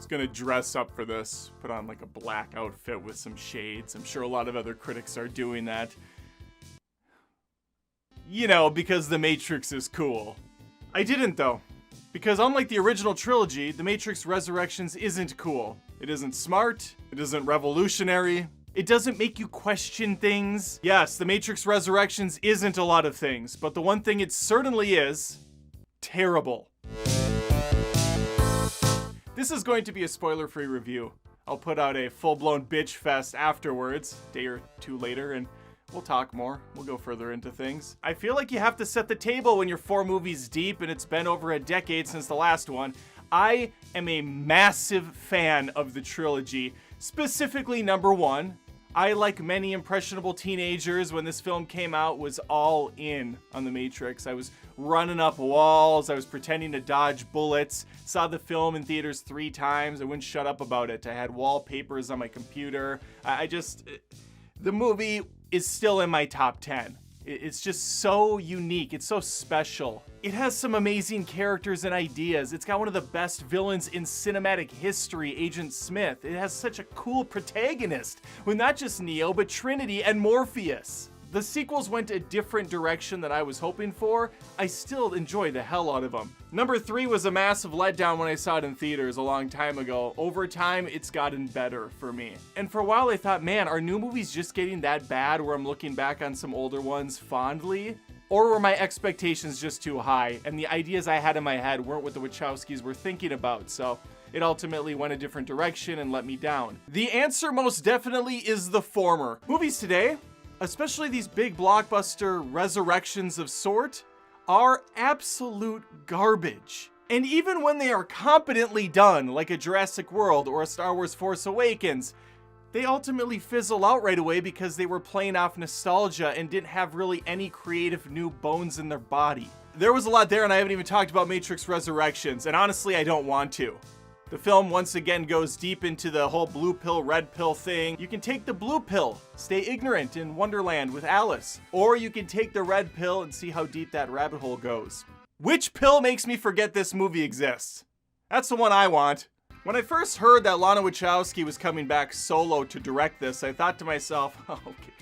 gonna dress up for this, put on like a black outfit with some shades. I'm sure a lot of other critics are doing that. You know, because The Matrix is cool. I didn't though, because unlike the original trilogy, The Matrix Resurrections isn't cool. It isn't smart, it isn't revolutionary, it doesn't make you question things. Yes, The Matrix Resurrections isn't a lot of things, but the one thing it certainly is, terrible. This is going to be a spoiler-free review. I'll put out a full-blown bitch fest afterwards, a day or two later, and we'll talk more. We'll go further into things. I feel like you have to set the table when you're 4 movies deep and it's been over a decade since the last one. I am a massive fan of the trilogy, specifically number 1. I, like many impressionable teenagers when this film came out, was all in on The Matrix. I was running up walls, I was pretending to dodge bullets, saw the film in theaters 3 times, I wouldn't shut up about it. I had wallpapers on my computer. The movie is still in my top 10. It's just so unique, it's so special. It has some amazing characters and ideas. It's got one of the best villains in cinematic history, Agent Smith. It has such a cool protagonist, with not just Neo, but Trinity and Morpheus. The sequels went a different direction than I was hoping for. I still enjoy the hell out of them. Number 3 was a massive letdown when I saw it in theaters a long time ago. Over time, it's gotten better for me. And for a while I thought, man, are new movies just getting that bad where I'm looking back on some older ones fondly? Or were my expectations just too high and the ideas I had in my head weren't what the Wachowskis were thinking about, so it ultimately went a different direction and let me down? The answer most definitely is the former. Movies today, especially these big blockbuster resurrections of sort, are absolute garbage. And even when they are competently done, like a Jurassic World or a Star Wars Force Awakens, they ultimately fizzle out right away because they were playing off nostalgia and didn't have really any creative new bones in their body. There was a lot there, and I haven't even talked about Matrix Resurrections, and honestly, I don't want to. The film once again goes deep into the whole blue pill, red pill thing. You can take the blue pill, stay ignorant in Wonderland with Alice, or you can take the red pill and see how deep that rabbit hole goes. Which pill makes me forget this movie exists? That's the one I want. When I first heard that Lana Wachowski was coming back solo to direct this, I thought to myself, oh, okay,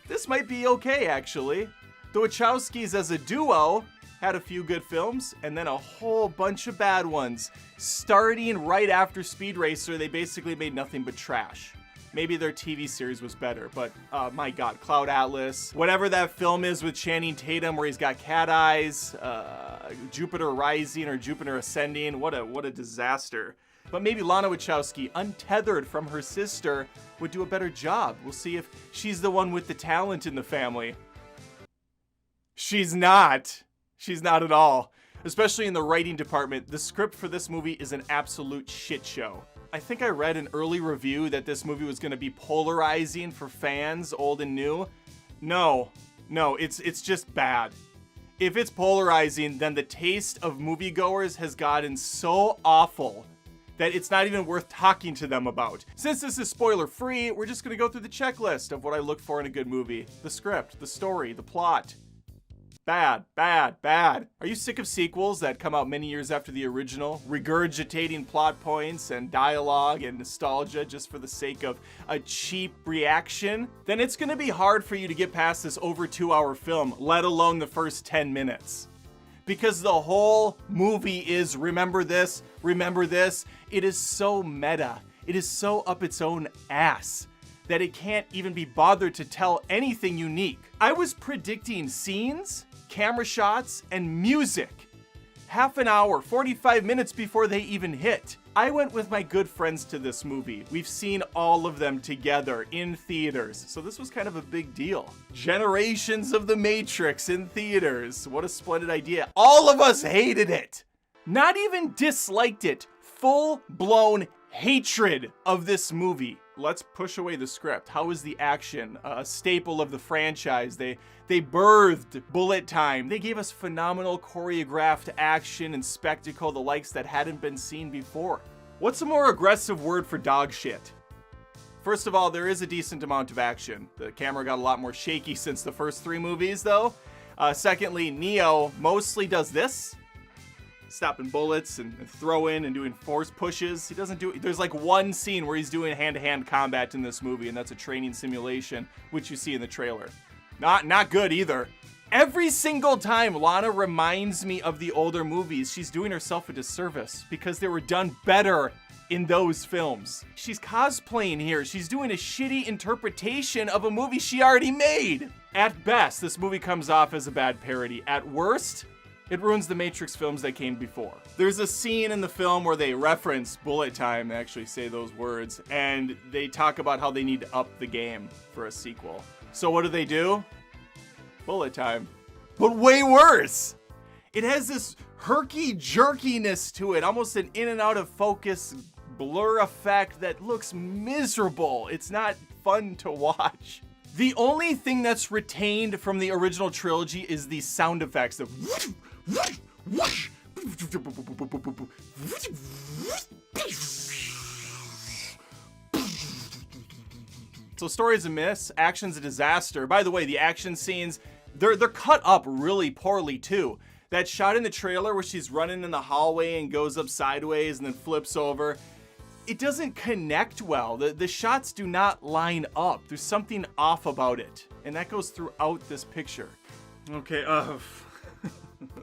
this might be okay actually. The Wachowskis as a duo had a few good films, and then a whole bunch of bad ones. Starting right after Speed Racer, they basically made nothing but trash. Maybe their TV series was better, but my God, Cloud Atlas, whatever that film is with Channing Tatum where he's got cat eyes, Jupiter Rising or Jupiter Ascending, what a disaster. But maybe Lana Wachowski, untethered from her sister, would do a better job. We'll see if she's the one with the talent in the family. She's not. She's not at all. Especially in the writing department, the script for this movie is an absolute shit show. I think I read an early review that this movie was going to be polarizing for fans, old and new. No, it's just bad. If it's polarizing, then the taste of moviegoers has gotten so awful that it's not even worth talking to them about. Since this is spoiler-free, we're just going to go through the checklist of what I look for in a good movie. The script, the story, the plot. Bad, bad, bad. Are you sick of sequels that come out many years after the original, regurgitating plot points and dialogue and nostalgia just for the sake of a cheap reaction? Then it's gonna be hard for you to get past this over 2-hour film, let alone the first 10 minutes. Because the whole movie is remember this. It is so meta. It is so up its own ass that it can't even be bothered to tell anything unique. I was predicting scenes, camera shots, and music half an hour, 45 minutes before they even hit. I went with my good friends to this movie. We've seen all of them together in theaters, so this was kind of a big deal. Generations of The Matrix in theaters. What a splendid idea. All of us hated it. Not even disliked it. Full-blown hatred of this movie. Let's push away the script. How was the action? A staple of the franchise. They birthed bullet time. They gave us phenomenal choreographed action and spectacle, the likes that hadn't been seen before. What's a more aggressive word for dog shit? First of all, there is a decent amount of action. The camera got a lot more shaky since the first 3 movies, though. Secondly, Neo mostly does this. stopping bullets and throwing and doing force pushes. He doesn't do it. There's like one scene where he's doing hand-to-hand combat in this movie, and that's a training simulation, which you see in the trailer. Not good either. Every single time Lana reminds me of the older movies, she's doing herself a disservice because they were done better in those films. She's cosplaying here. She's doing a shitty interpretation of a movie she already made. At best, this movie comes off as a bad parody. At worst, it ruins the Matrix films that came before. There's a scene in the film where they reference bullet time, they actually say those words, and they talk about how they need to up the game for a sequel. So what do? Bullet time. But way worse! It has this herky-jerkiness to it, almost an in and out of focus blur effect that looks miserable. It's not fun to watch. The only thing that's retained from the original trilogy is the sound effects of So story's a miss, action's a disaster. By the way, the action scenes, they're cut up really poorly too. That shot in the trailer where she's running in the hallway and goes up sideways and then flips over, it doesn't connect well. The shots do not line up. There's something off about it. And that goes throughout this picture. Okay,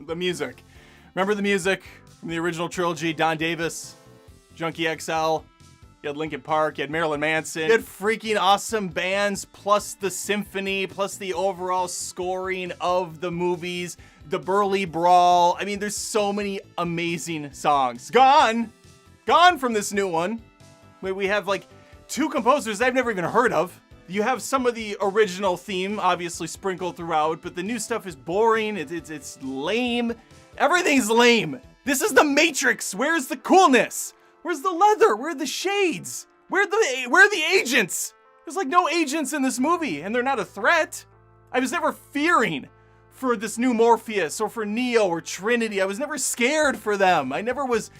the music. Remember the music from the original trilogy? Don Davis, Junkie XL. You had Linkin Park, you had Marilyn Manson. You had freaking awesome bands, plus the symphony, plus the overall scoring of the movies, the Burly Brawl. I mean, there's so many amazing songs. Gone from this new one. We have like 2 composers I've never even heard of. You have some of the original theme, obviously sprinkled throughout, but the new stuff is boring, it's lame. Everything's lame. This is the Matrix. Where's the coolness? Where's the leather? Where are the shades? Where are the agents? There's like no agents in this movie, and they're not a threat. I was never fearing for this new Morpheus or for Neo or Trinity. I was never scared for them. I never was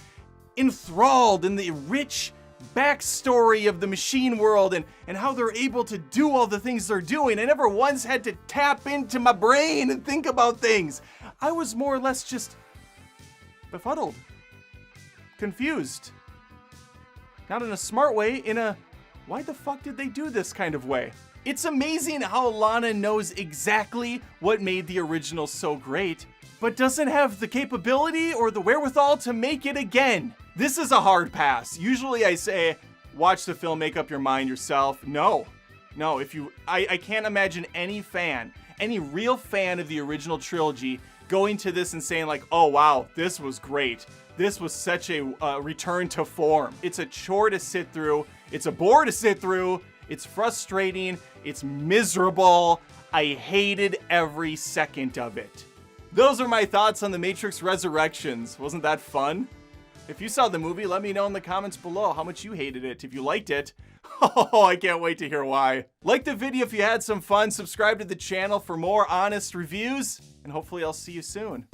enthralled in the rich backstory of the machine world and how they're able to do all the things they're doing. I never once had to tap into my brain and think about things. I was more or less just befuddled, confused. Not in a smart way, in a, why the fuck did they do this kind of way? It's amazing how Lana knows exactly what made the original so great, but doesn't have the capability or the wherewithal to make it again. This is a hard pass. Usually I say, watch the film, make up your mind yourself. No, I can't imagine any real fan of the original trilogy going to this and saying like, oh wow, this was great. This was such a return to form. It's a chore to sit through. It's a bore to sit through. It's frustrating. It's miserable. I hated every second of it. Those are my thoughts on The Matrix Resurrections. Wasn't that fun? If you saw the movie, let me know in the comments below how much you hated it. If you liked it, oh, I can't wait to hear why. Like the video if you had some fun. Subscribe to the channel for more honest reviews. And hopefully I'll see you soon.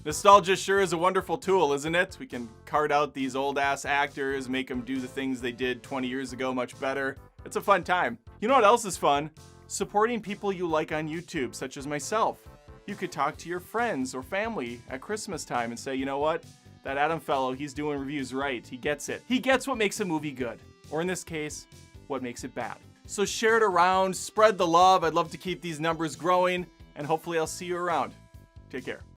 Nostalgia sure is a wonderful tool, isn't it? We can cart out these old-ass actors, make them do the things they did 20 years ago much better. It's a fun time. You know what else is fun? Supporting people you like on YouTube, such as myself. You could talk to your friends or family at Christmas time and say, you know what? That Adam fellow, he's doing reviews right. He gets it. He gets what makes a movie good. Or in this case, what makes it bad. So share it around, spread the love. I'd love to keep these numbers growing, and hopefully I'll see you around. Take care.